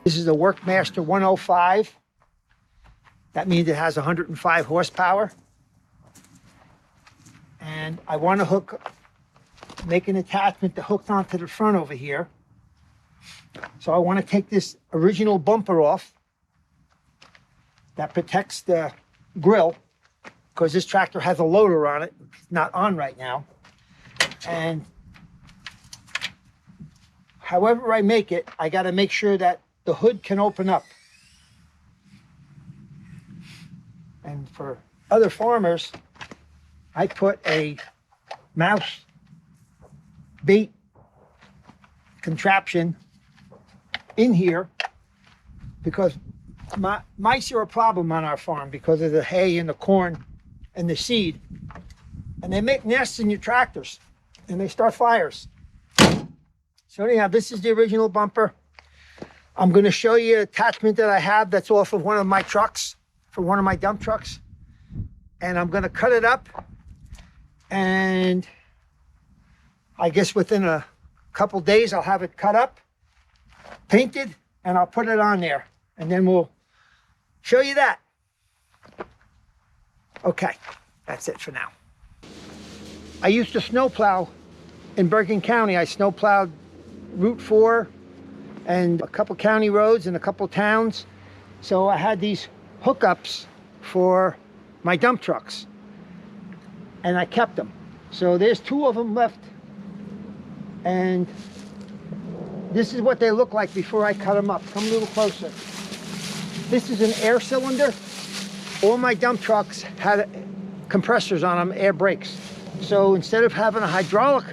This is a Workmaster 105. That means it has 105 horsepower. And I want to make an attachment that hooks onto the front over here. So I want to take this original bumper off that protects the grill, because this tractor has a loader on it. It's not on right now. And however I make it, I got to make sure that the hood can open up. And for other farmers, I put a mouse bait contraption in here because mice are a problem on our farm because of the hay and the corn and the seed. And they make nests in your tractors and they start fires. So anyhow, this is the original bumper. I'm going to show you an attachment that I have that's off of one of my trucks, for one of my dump trucks. And I'm going to cut it up. And I guess within a couple days, I'll have it cut up, painted, and I'll put it on there. And then we'll show you that. Okay, that's it for now. I used to snowplow in Bergen County. I snowplowed Route 4 and a couple county roads and a couple towns. So I had these hookups for my dump trucks and I kept them. So there's 2 of them left. And this is what they look like before I cut them up. Come a little closer. This is an air cylinder. All my dump trucks had compressors on them, air brakes. So instead of having a hydraulic,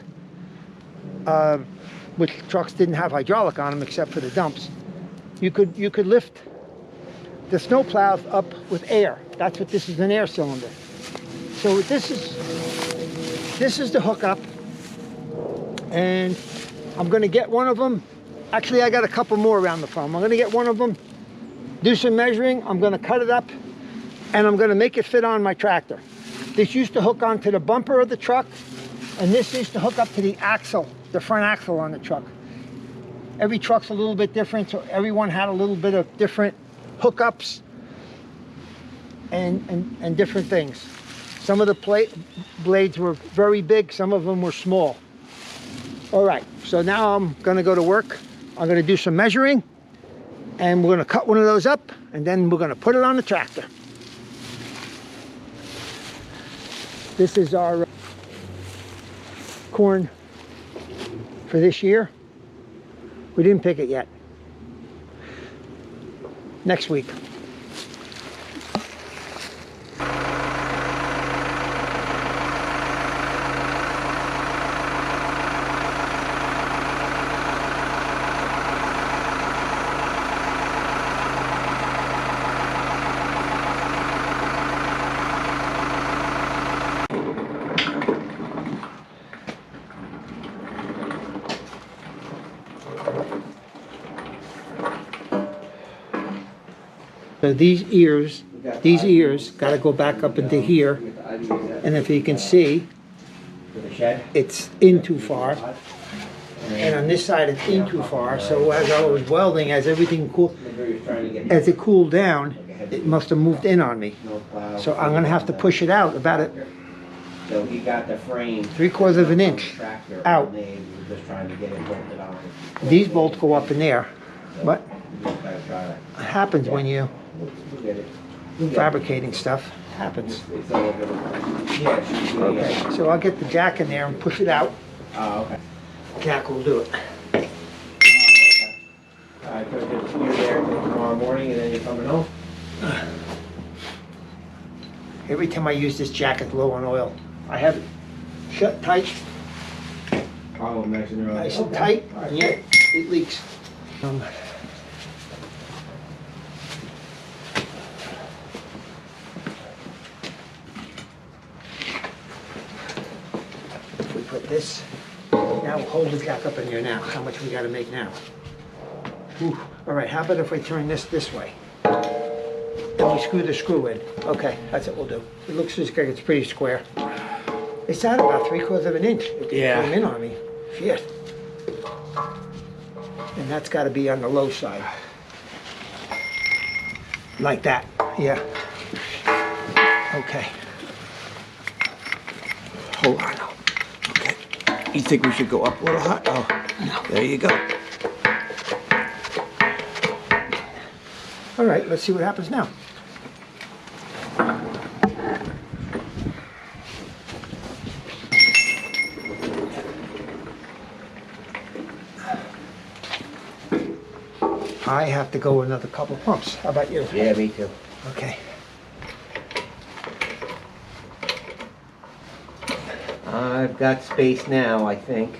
which trucks didn't have hydraulic on them except for the dumps, you could lift the snowplow up with air. That's what this is, an air cylinder. So this is the hookup, and I'm going to get one of them. Actually, I got a couple more around the farm. I'm going to get one of them, do some measuring. I'm going to cut it up, and I'm going to make it fit on my tractor. This used to hook onto the bumper of the truck, and this used to hook up to the axle, the front axle on the truck. Every truck's a little bit different, so everyone had a little bit of different hookups and different things. Some of the blades were very big, some of them were small. All right, so now I'm going to go to work. I'm going to do some measuring, and we're going to cut one of those up, and then we're going to put it on the tractor. This is our corn for this year. We didn't pick it yet. Next week. So these ears got to go back up into here, and if you can see, it's in too far, and on this side it's in too far. So as I was welding, as everything as it cooled down, it must have moved in on me. So I'm going to have to push it out about it. So he got the frame 3/4 of an inch out. These bolts go up in there, but it happens when you fabricating stuff. Happens. Okay, so I'll get the jack in there and push it out. Okay. Jack will do it. Alright, so you're there tomorrow morning and then you're coming home? Every time I use this jack, it's low on oil. I have it shut tight, Oh, nice and early. nice and tight, and yet it leaks. If we put this, now we'll hold the jack up in here now. How much we got to make now? Whew. All right, how about if we turn this way? And we screw the screw in. Okay, that's what we'll do. It looks like it's pretty square. It's at about 3/4 of an inch. It came in on me. Shit. And that's got to be on the low side. Like that, yeah. Okay. Hold on. Okay. You think we should go up a little high? Oh, no. There you go. All right, let's see what happens now. I have to go another couple pumps. How about you? Yeah, me too. Okay. I've got space now, I think.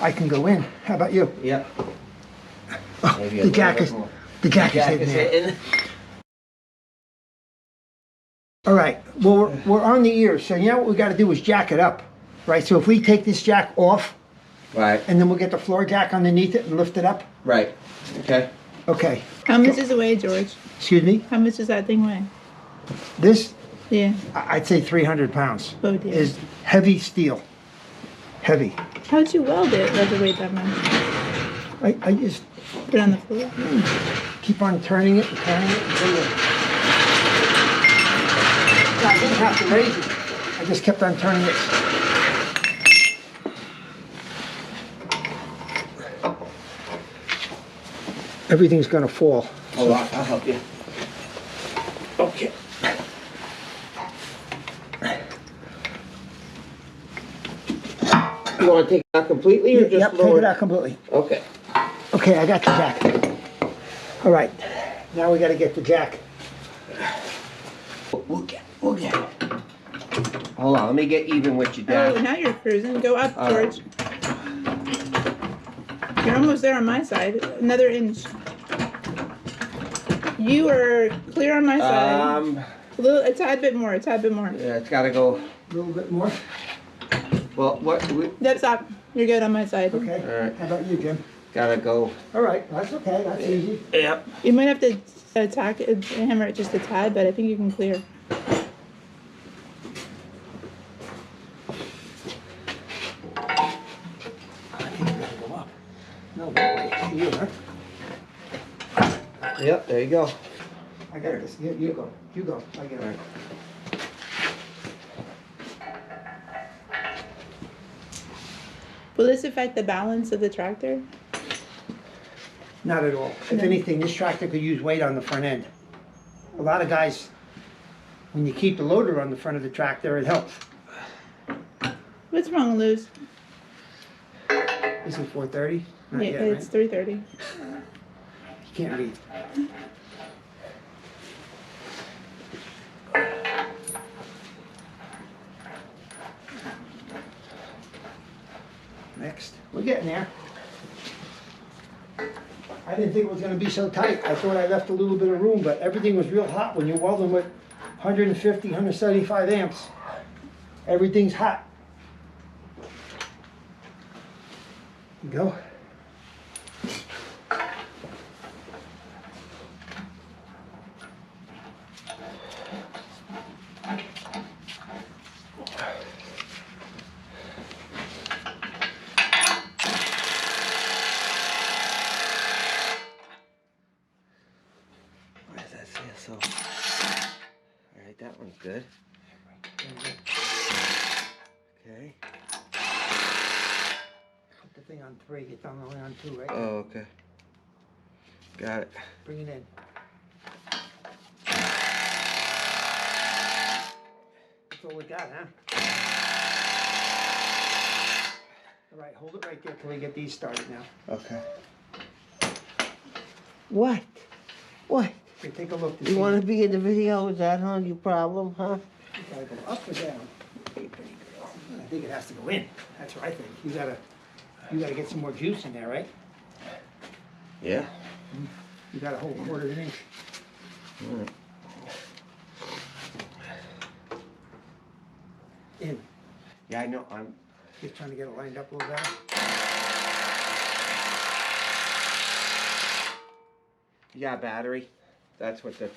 I can go in. How about you? Yep. Oh, Maybe the jack is Jack hitting is there. hitting. All right. Well, we're on the ears, so you know what we got to do is jack it up, right? So if we take this jack off, Right. and then we'll get the floor jack underneath it and lift it up. Right. Okay. Okay. How much does it weigh, George? Excuse me. How much does that thing weigh? This, Yeah. I'd say 300 pounds. Oh dear. Is heavy steel. Heavy. How'd you weld it that it weighed that much? I just Put it on the floor? keep on turning it and turning it until you... I didn't have to raise it. I just kept on turning it. Everything's gonna fall. Hold on, I'll help you. Okay. You want to take it out completely or just Yep, take lower? it out completely. Okay. Okay, I got the jack. All right, now we gotta get the jack. We'll get it. Hold on, let me get even with you, Oh, Dad. now you're cruising. Go up, All right. George. You're almost there on my side. Another inch. You are clear on my side. A tad bit more, a tad bit more. Yeah, it's got to go. A little bit more. Well, what? We Yep, stop. You're good on my side. Okay. All right. How about you, Jim? got to go. All right, that's okay. That's easy. Yep. You might have to attack it, hammer it just a tad, but I think you can clear. I think we gotta go up. No, wait. You, huh? Yep. There you go. I got this. You go. You go. I get it. Will this affect the balance of the tractor? Not at all. If No. anything, this tractor could use weight on the front end. A lot of guys, when you keep the loader on the front of the tractor, it helps. What's wrong, Luz? Is it 4:30? Not Yeah, yet, it's right? 3:30. You can't read. Next. We're getting there. I didn't think it was gonna be so tight. I thought I left a little bit of room, but everything was real hot when you're welding with 150, 175 amps. Everything's hot. Go. Why does that say so? All right, that one's good. Okay. Put the thing on 3, get down only on 2, right? Oh, okay. Got it. Bring it in. That's all we got, huh? All right, hold it right there till we get these started now. Okay. What? What? Here, take a look. You want to be in the video? Is that your problem, huh? You gotta go up or down? Hey, pretty girl. I think it has to go in. That's what I think. You gotta get some more juice in there, right? Yeah. You got a whole quarter of an inch. All right. In. Yeah, I know. I'm. Just trying to get it lined up a little better. Yeah, battery. That's what the.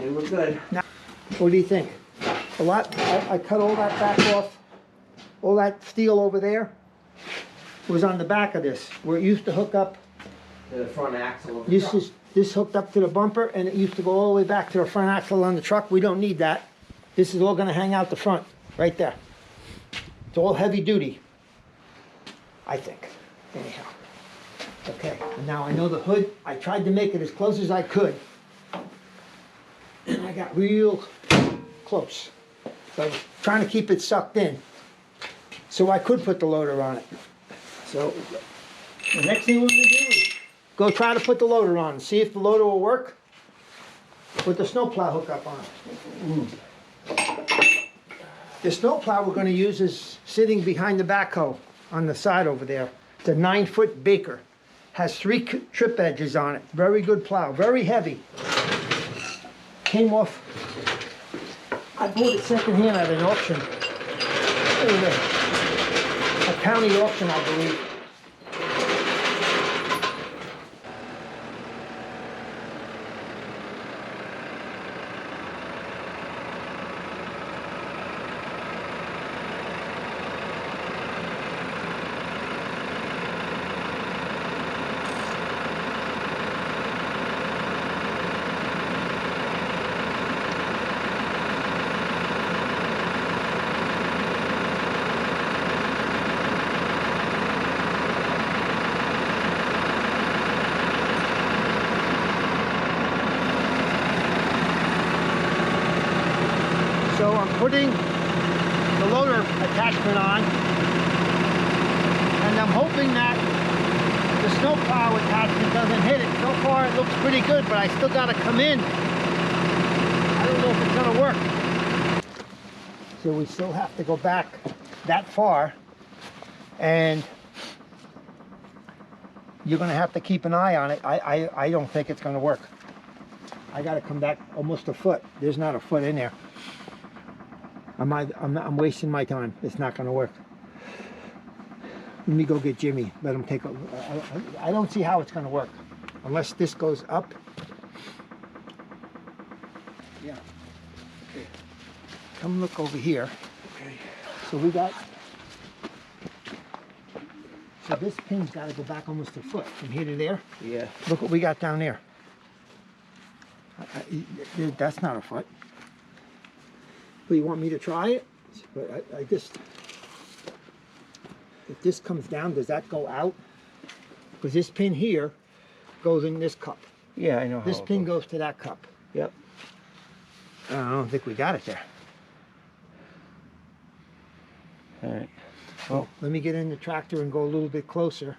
we were good. Now, what do you think? I cut all that back off. All that steel over there was on the back of this, where it used to hook up. The front axle of the truck. This hooked up to the bumper, and it used to go all the way back to the front axle on the truck. We don't need that. This is all gonna hang out the front, right there. It's all heavy duty, I think, anyhow. Okay, and now I know the hood. I tried to make it as close as I could. And I got real close. So I was trying to keep it sucked in, so I could put the loader on it. So the next thing we're gonna do is go try to put the loader on and see if the loader will work with the snowplow hookup on it. The snowplow we're gonna use is sitting behind the backhoe on the side over there. It's a 9-foot Baker. Has 3 trip edges on it. Very good plow, very heavy. Came off, I bought it secondhand at an auction. A county auction, I believe. So I'm putting the loader attachment on, and I'm hoping that the snowplow attachment doesn't hit it. So far it looks pretty good, but I still gotta come in. I don't know if it's gonna work. So we still have to go back that far, and you're gonna have to keep an eye on it. I don't think it's gonna work. I gotta come back almost a foot. There's not a foot in there. I'm wasting my time. It's not going to work. Let me go get Jimmy. Let him take a. I don't see how it's going to work unless this goes up. Yeah. Okay. Come look over here. Okay. So we got. So this pin's got to go back almost a foot from here to there. Yeah. Look what we got down there. That's not a foot. But you want me to try it? But I just, if this comes down, does that go out? Because this pin here goes in this cup. Yeah, I know how This it pin goes. goes to that cup. Yep. I don't think we got it there. All right. Well, let me get in the tractor and go a little bit closer.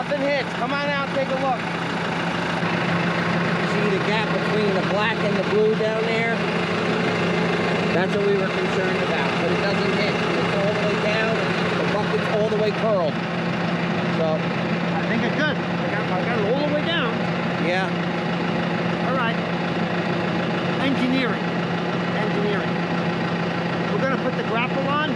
nothing hits. Come on out, take a look. See the gap between the black and the blue down there? That's what we were concerned about, but it doesn't hit. It's all the way down, and the bucket's all the way curled. So, I think it's good. I got it all the way down. yeah. All right. Engineering. We're gonna put the grapple on.